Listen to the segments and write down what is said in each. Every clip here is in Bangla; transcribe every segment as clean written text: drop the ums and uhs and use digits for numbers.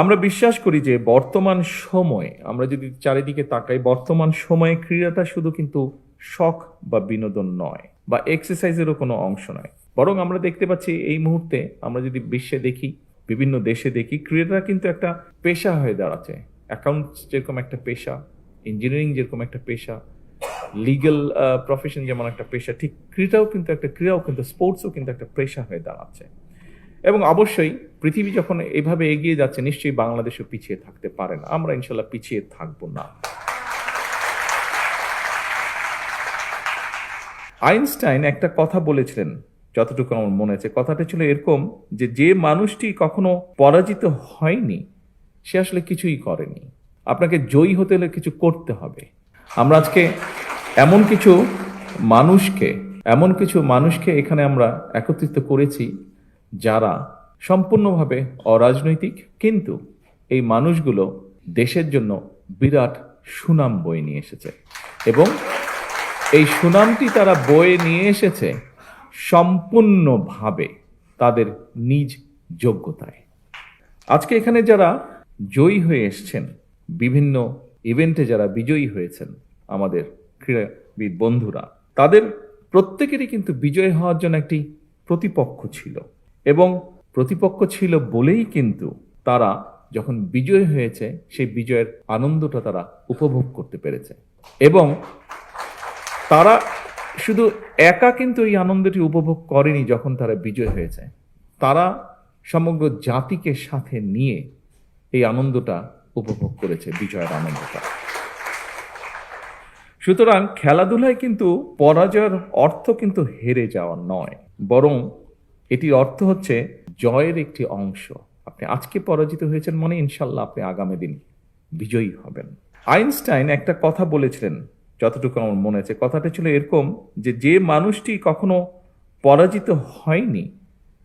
আমরা বিশ্বাস করি যে বর্তমান সময়ে আমরা যদি চারিদিকে তাকাই, বর্তমান সময়ে ক্রীড়াটা শুধু কিন্তু শখ বা বিনোদন নয় বা এক্সারসাইজেরও কোনো অংশ নয়, বরং আমরা দেখতে পাচ্ছি এই মুহূর্তে আমরা যদি বিশ্বে দেখি, বিভিন্ন দেশে দেখি, ক্রীড়াটা কিন্তু একটা পেশা হয়ে দাঁড়াচ্ছে। অ্যাকাউন্টস যেরকম একটা পেশা, ইঞ্জিনিয়ারিং যেরকম একটা পেশা, লিগ্যাল প্রফেশন যেমন একটা পেশা, ঠিক ক্রীড়াও কিন্তু স্পোর্টসও কিন্তু একটা পেশা হয়ে দাঁড়াচ্ছে। এবং অবশ্যই পৃথিবী যখন এভাবে এগিয়ে যাচ্ছে, নিশ্চয়ই বাংলাদেশও পিছিয়ে থাকতে পারে না। আমরা ইনশাল্লাহ পিছিয়ে থাকবো না। আইনস্টাইন একটা কথা বলেছিলেন, যতটুকু আমার মনে আছে, কথাটা ছিল এরকম যে যে মানুষটি কখনো পরাজিত হয়নি সে আসলে কিছুই করেনি। আপনাকে জয়ী হতে হলে কিছু করতে হবে। আমরা আজকে এমন কিছু মানুষকে এখানে আমরা একত্রিত করেছি যারা সম্পূর্ণভাবে অরাজনৈতিক, কিন্তু এই মানুষগুলো দেশের জন্য বিরাট সুনাম বয়ে নিয়ে এসেছে এবং এই সুনামটি তারা বয়ে নিয়ে এসেছে সম্পূর্ণভাবে তাদের নিজ যোগ্যতায়। আজকে এখানে যারা জয়ী হয়ে এসছেন, বিভিন্ন ইভেন্টে যারা বিজয়ী হয়েছেন, আমাদের ক্রীড়াবিদ বন্ধুরা, তাদের প্রত্যেকেরই কিন্তু বিজয় হওয়ার জন্য একটি প্রতিপক্ষ ছিল এবং প্রতিপক্ষ ছিল বলেই কিন্তু তারা যখন বিজয় হয়েছে সেই বিজয়ের আনন্দটা তারা উপভোগ করতে পেরেছে এবং তারা শুধু একা কিন্তু এই আনন্দটি উপভোগ করেনি। যখন তারা বিজয় হয়েছে, তারা সমগ্র জাতিকে সাথে নিয়ে এই আনন্দটা উপভোগ করেছে, বিজয়ের আনন্দটা। সুতরাং খেলাধুলায় কিন্তু পরাজয়ের অর্থ কিন্তু হেরে যাওয়া নয়, বরং এটির অর্থ হচ্ছে জয়ের একটি অংশ। আপনি আজকে পরাজিত হয়েছেন মানে ইনশাল্লাহ আপনি আগামী দিন বিজয়ী হবেন। আইনস্টাইন একটা কথা বলেছিলেন, যতটুকু আমার মনে আছে, কথাটা ছিল এরকম যে যে মানুষটি কখনো পরাজিত হয়নি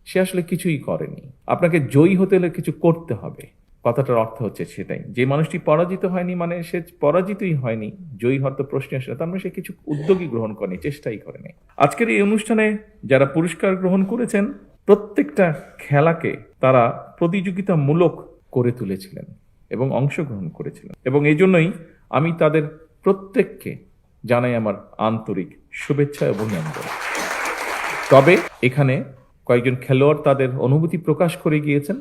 সে আসলে কিছুই করেনি। আপনাকে জয়ী হতে হলে কিছু করতে হবে। কথাটার অর্থ হচ্ছে সেটাই, যে মানুষটি পরাজিত হয়নি মানে সে পরাজিতই হয়নি, জয়ী হওয়ার তো প্রশ্ন আসে না, তার মানে সে কিছু উদ্যোগী গ্রহণ করেনি, চেষ্টাই করেনি। আজকের এই অনুষ্ঠানে যারা পুরস্কার গ্রহণ করেছেন, প্রত্যেকটা খেলাকে তারা প্রতিযোগিতামূলক করে তুলেছিলেন এবং অংশগ্রহণ করেছিলেন এবং এই জন্যই আমি তাদের প্রত্যেককে জানাই আমার আন্তরিক শুভেচ্ছা এবং অভিনন্দন। তবে এখানে কয়েকজন খেলোয়াড় তাদের অনুভূতি প্রকাশ করে গিয়েছেন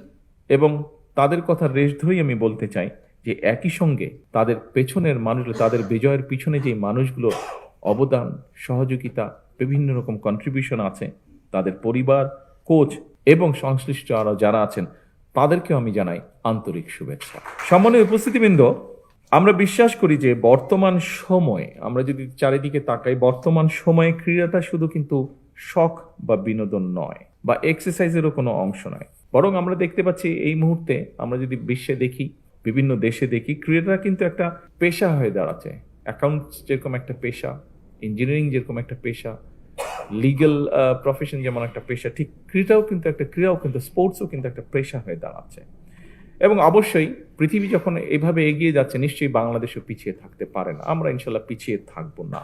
এবং তাদের কথা রেশ ধরেই আমি বলতে চাই যে একই সঙ্গে তাদের পেছনের মানুষগুলো, তাদের বিজয়ের পিছনে যে মানুষগুলো অবদান, সহযোগিতা, বিভিন্ন রকম কন্ট্রিবিউশন আছে, তাদের পরিবার, কোচ এবং সংশ্লিষ্ট আরো যারা আছেন, তাদেরকেও আমি জানাই আন্তরিক শুভেচ্ছা। সম্মানীয় উপস্থিতিবৃন্দ, আমরা বিশ্বাস করি যে বর্তমান সময়ে আমরা যদি চারিদিকে তাকাই, বর্তমান সময়ে ক্রীড়াটা শুধু কিন্তু শখ বা বিনোদন নয় বা এক্সারসাইজেরও কোনো অংশ নয়, বরং আমরা দেখতে পাচ্ছি এই মুহূর্তে আমরা যদি বিশ্বে দেখি, বিভিন্ন দেশে দেখি, ক্রীড়াটা কিন্তু একটা পেশা হয়ে দাঁড়াচ্ছে। অ্যাকাউন্টস যেরকম একটা পেশা, ইঞ্জিনিয়ারিং যেরকম একটা পেশা, লিগ্যাল প্রফেশন যেমন একটা পেশা, ঠিক ক্রীড়াও কিন্তু স্পোর্টসও কিন্তু একটা পেশা হয়ে দাঁড়াচ্ছে। এবং অবশ্যই পৃথিবী যখন এভাবে এগিয়ে যাচ্ছে, নিশ্চয়ই বাংলাদেশও পিছিয়ে থাকতে পারে না। আমরা ইনশাল্লাহ পিছিয়ে থাকবো না।